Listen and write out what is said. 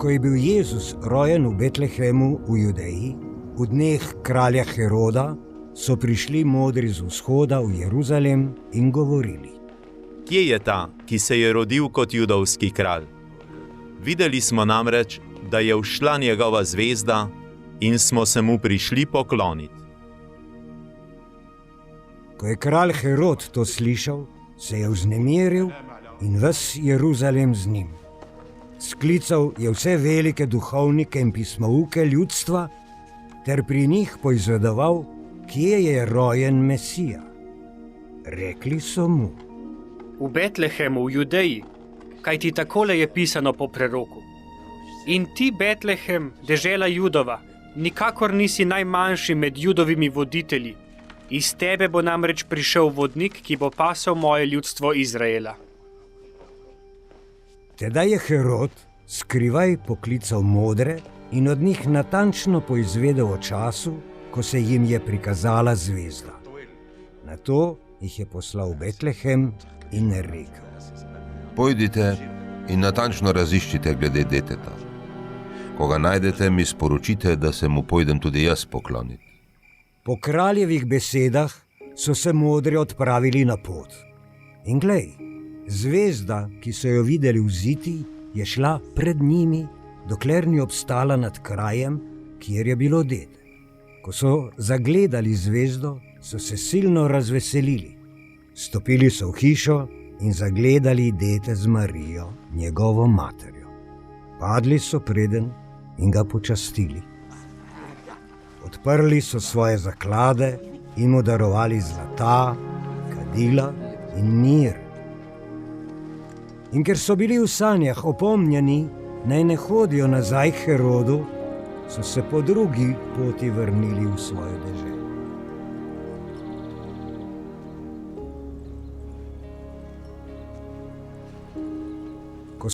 Ko je bil Jezus rojen v Betlehemu v Judeji, v dneh kralja Heroda, so prišli modri z vzhoda v Jeruzalem in govorili: Kje je ta, ki se je rodil kot judovski kralj? Videli smo namreč, da je všla njegova zvezda in smo se mu prišli pokloniti. Ko je kralj Herod to slišal, se je vznemiril in ves Jeruzalem z njim. Sklical je vse velike duhovnike in pismouke ljudstva ter pri njih poizvedoval, kje je rojen Mesija. Rekli so mu: V Betlehemu v Judeji, kajti takole je pisano po preroku. In ti, Betlehem, dežela Judova, nikakor nisi najmanjši med judovimi voditelji. Iz tebe bo namreč prišel vodnik, ki bo pasel moje ljudstvo Izraela. Tedaj je Herod skrivaj poklical modre in od njih natančno poizvedel o času, ko se jim je prikazala zvezda. Nato jih je poslal v Betlehem in rekel: Pojdite in natančno raziščite glede deteta. Ko ga najdete, mi sporočite, da se mu pojdem tudi jaz pokloniti. Po kraljevih besedah so se modri odpravili na pot. In glej, zvezda, ki so jo videli vziti, je šla pred njimi, dokler ni obstala nad krajem, kjer je bilo dete. Ko so zagledali zvezdo, so se silno razveselili. Stopili so v hišo in zagledali dete z Marijo, njegovo materjo. Padli so preden in ga počastili. Odprli so svoje zaklade in mu darovali zlata, kadila in mir. In ker so bili v sanjah opomnjeni, naj ne hodijo nazaj k Herodu, so se po drugi poti vrnili v svojo deželo.